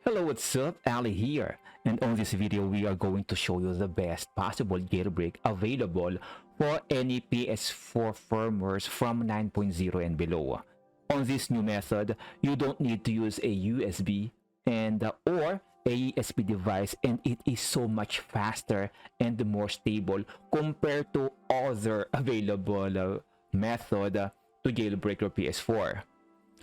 Hello, what's up? Ali here, and on this video we are going to show you the best possible jailbreak available for any PS4 firmwares from 9.0 and below. On this new method, you don't need to use a USB or a USB device, and it is so much faster and more stable compared to other available method to jailbreak your PS4.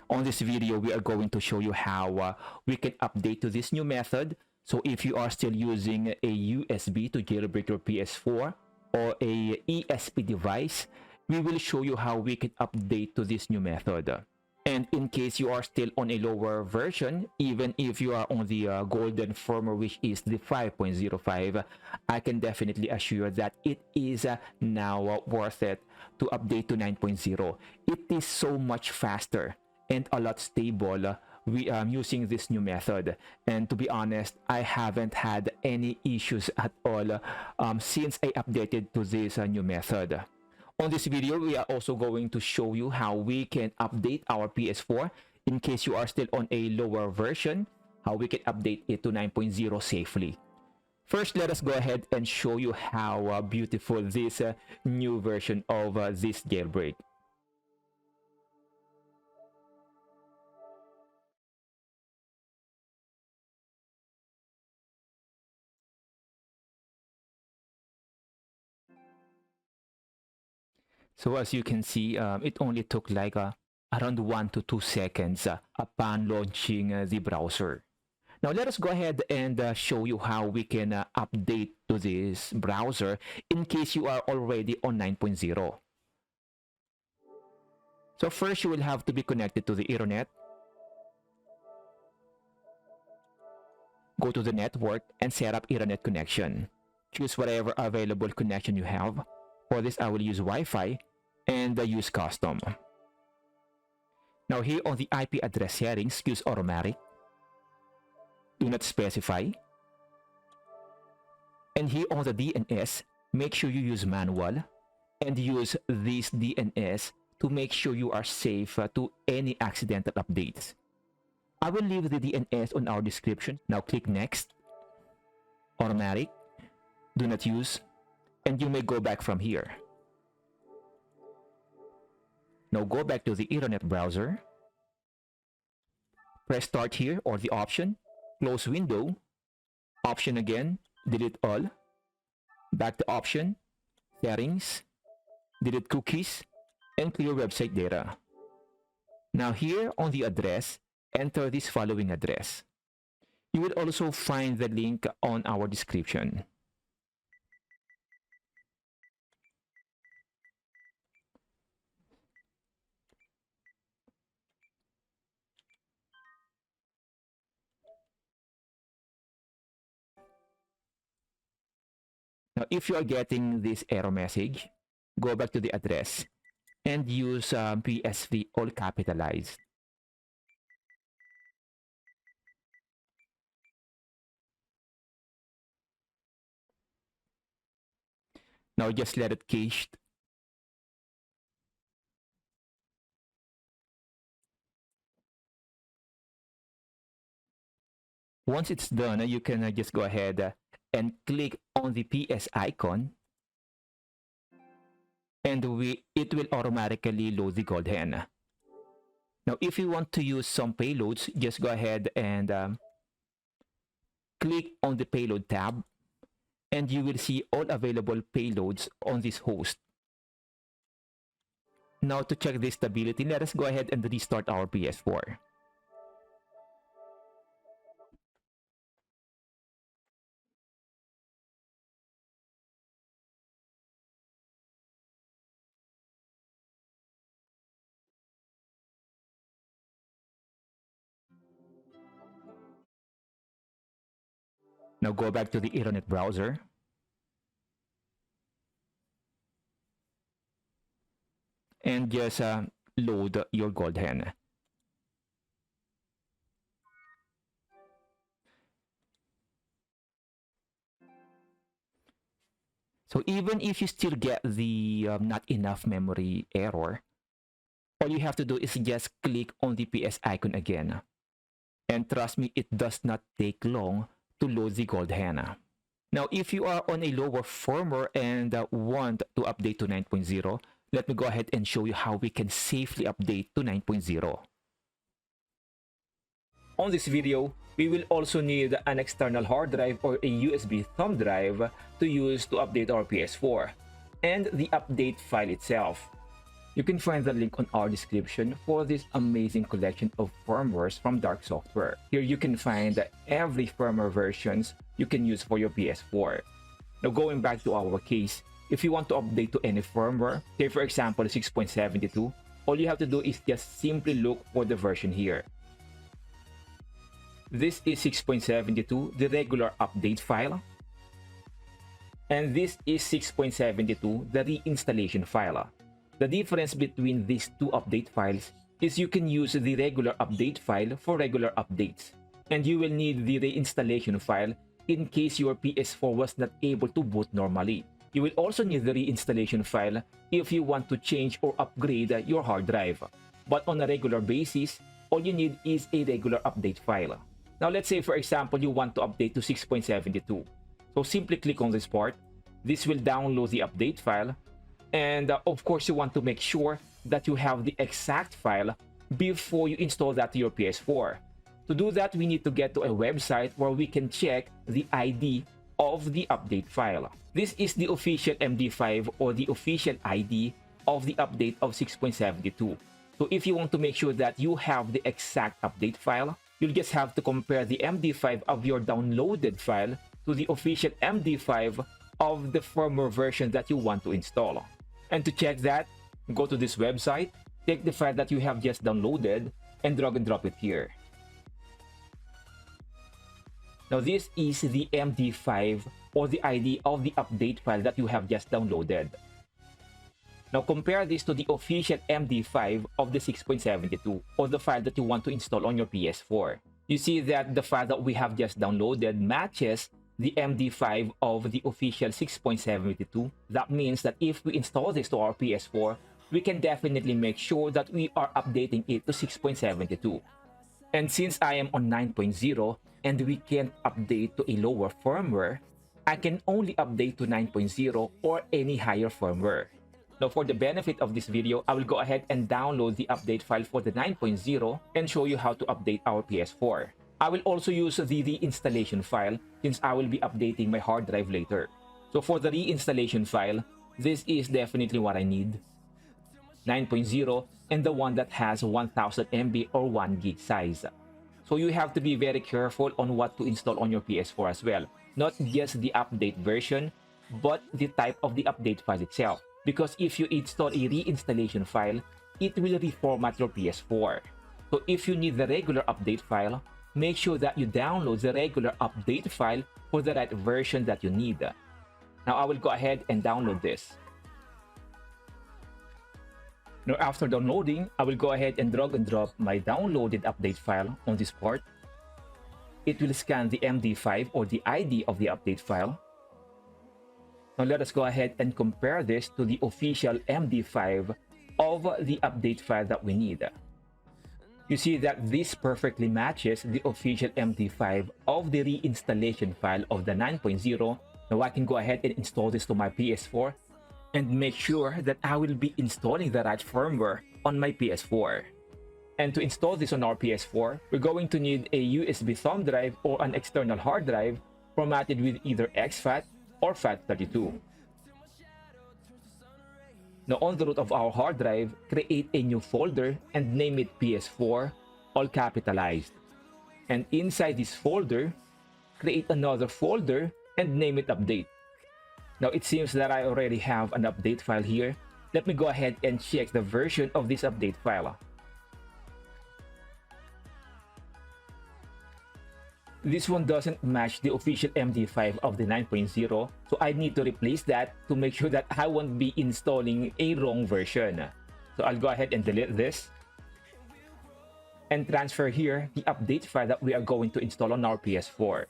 On this video, we are going to show you how we can update to this new method. So if you are still using a USB to jailbreak your PS4 or a ESP device, we will show you how we can update to this new method. And in case you are still on a lower version, even if you are on the golden firmware, which is the 5.05, I can definitely assure that it is now worth it to update to 9.0. It is so much faster and a lot stable using this new method. And to be honest, I haven't had any issues at all since I updated to this new method. On this video, we are also going to show you how we can update our PS4 in case you are still on a lower version, how we can update it to 9.0 safely. First, let us go ahead and show you how beautiful this new version of this jailbreak. So as you can see, it only took like around 1 to 2 seconds upon launching the browser. Now let us go ahead and show you how we can update to this browser in case you are already on 9.0. So first you will have to be connected to the internet. Go to the network and set up internet connection. Choose whatever available connection you have. For this, I will use Wi-Fi and use custom. Now here on the IP address settings, use automatic. Do not specify. And here on the DNS, make sure you use manual and use this DNS to make sure you are safe to any accidental updates. I will leave the DNS on our description. Now click next. Automatic. Do not use. And you may go back from here. Now go back to the internet browser. Press start here or the option. Close window. Option again. Delete all. Back to option. Settings. Delete cookies. And clear website data. Now here on the address, enter this following address. You will also find the link on our description. Now, if you are getting this error message, go back to the address and use PSV all capitalized. Now just let it cache. Once it's done, you can just go ahead and click on the PS icon, and it will automatically load the gold hen. Now, if you want to use some payloads, just go ahead and click on the payload tab, and you will see all available payloads on this host. Now, to check the stability, let us go ahead and restart our PS4. Now go back to the internet browser. And just load your gold hen. So even if you still get the not enough memory error, all you have to do is just click on the PS icon again. And trust me, it does not take long to load the gold henna. Now, if you are on a lower firmware and want to update to 9.0, let me go ahead and show you how we can safely update to 9.0. On this video, we will also need an external hard drive or a USB thumb drive to use to update our PS4, and the update file itself. You can find the link on our description for this amazing collection of firmwares from Dark Software. Here you can find every firmware versions you can use for your PS4. Now going back to our case, if you want to update to any firmware, say for example 6.72, all you have to do is just simply look for the version here. This is 6.72, the regular update file. And this is 6.72, the reinstallation file. The difference between these two update files is you can use the regular update file for regular updates, and you will need the reinstallation file in case your PS4 was not able to boot normally. You will also need the reinstallation file if you want to change or upgrade your hard drive. But on a regular basis, all you need is a regular update file. Now let's say for example you want to update to 6.72. So simply click on this part. This will download the update file. And of course, you want to make sure that you have the exact file before you install that to your PS4. To do that, we need to get to a website where we can check the ID of the update file. This is the official MD5 or the official ID of the update of 6.72. So if you want to make sure that you have the exact update file, you'll just have to compare the MD5 of your downloaded file to the official MD5 of the firmware version that you want to install. And to check that, go to this website, take the file that you have just downloaded, and drag and drop it here. Now this is the MD5 or the ID of the update file that you have just downloaded. Now compare this to the official MD5 of the 6.72 or the file that you want to install on your PS4. You see that the file that we have just downloaded matches the MD5 of the official 6.72. That means that if we install this to our PS4, we can definitely make sure that we are updating it to 6.72. And since I am on 9.0 and we can't update to a lower firmware, I can only update to 9.0 or any higher firmware. Now for the benefit of this video, I will go ahead and download the update file for the 9.0 and show you how to update our PS4. I will also use the reinstallation file since I will be updating my hard drive later. So for the reinstallation file, this is definitely what I need. 9.0 and the one that has 1000 MB or 1 gig size. So you have to be very careful on what to install on your PS4 as well. Not just the update version, but the type of the update file itself. Because if you install a reinstallation file, it will reformat your PS4. So if you need the regular update file, make sure that you download the regular update file for the right version that you need. Now I will go ahead and download this. Now after downloading, I will go ahead and drag and drop my downloaded update file on this part. It will scan the MD5 or the ID of the update file. Now let us go ahead and compare this to the official MD5 of the update file that we need. You see that this perfectly matches the official MD5 of the reinstallation file of the 9.0. Now I can go ahead and install this to my PS4 and make sure that I will be installing the right firmware on my PS4. And to install this on our PS4, we're going to need a USB thumb drive or an external hard drive formatted with either exFAT or FAT32. Now on the root of our hard drive, create a new folder and name it PS4, all capitalized. And inside this folder, create another folder and name it update. Now it seems that I already have an update file here. Let me go ahead and check the version of this update file. This one doesn't match the official MD5 of the 9.0, so I need to replace that to make sure that I won't be installing a wrong version. So I'll go ahead and delete this and transfer here the update file that we are going to install on our PS4.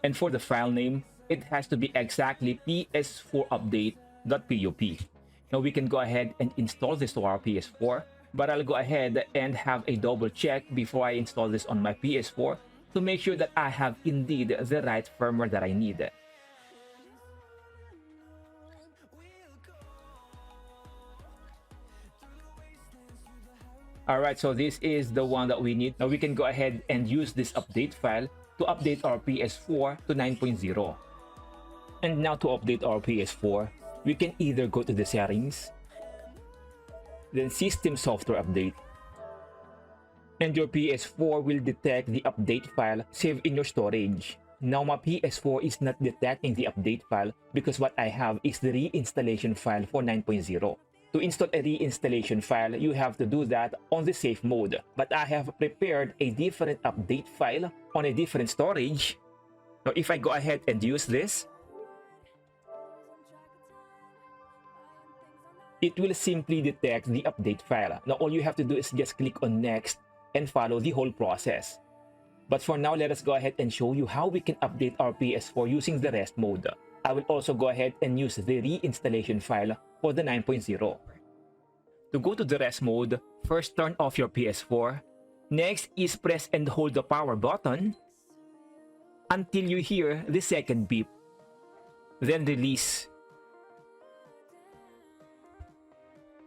And for the file name, it has to be exactly ps4update.pop. Now we can go ahead and install this to our PS4 but I'll go ahead and have a double check before I install this on my PS4 to make sure that I have indeed the right firmware that I need. Alright, so this is the one that we need. Now we can go ahead and use this update file to update our PS4 to 9.0. And now to update our PS4, we can either go to the settings, then system software update, and your PS4 will detect the update file saved in your storage. Now my PS4 is not detecting the update file because what I have is the reinstallation file for 9.0. To install a reinstallation file, you have to do that on the safe mode. But I have prepared a different update file on a different storage. Now if I go ahead and use this, it will simply detect the update file. Now all you have to do is just click on next and follow the whole process. But for now, let us go ahead and show you how we can update our PS4 using the rest mode. I will also go ahead and use the reinstallation file for the 9.0. To go to the rest mode, first turn off your PS4. Next is press and hold the power button until you hear the second beep. Then release.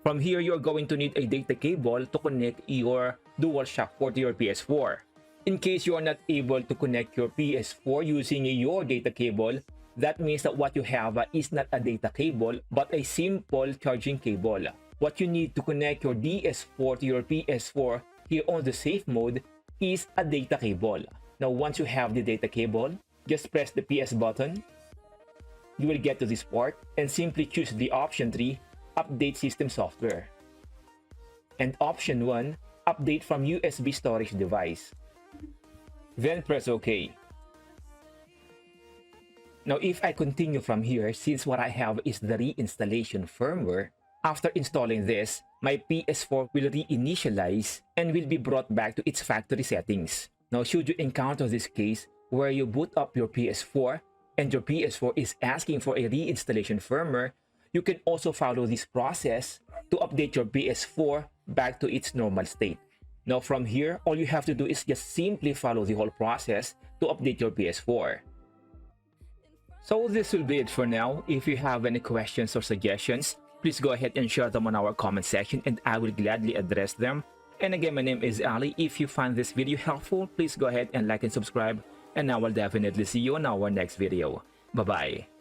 From here, you're going to need a data cable to connect your DualShock 4 to your PS4. In case you are not able to connect your PS4 using your data cable, that means that what you have is not a data cable but a simple charging cable. What you need to connect your DS4 to your PS4 here on the safe mode is a data cable. Now once you have the data cable, just press the PS button. You will get to this part and simply choose the option 3, Update System Software. And option 1, Update from USB storage device. Then press OK. Now if I continue from here, since what I have is the reinstallation firmware, after installing this, my PS4 will reinitialize and will be brought back to its factory settings. Now should you encounter this case where you boot up your PS4 and your PS4 is asking for a reinstallation firmware, you can also follow this process to update your PS4 back to its normal state. Now from here, all you have to do is just simply follow the whole process to update your PS4. So this will be it for now. If you have any questions or suggestions, please go ahead and share them on our comment section and I will gladly address them. And again, my name is Ali. If you find this video helpful, please go ahead and like and subscribe. And I will definitely see you in our next video. Bye-bye.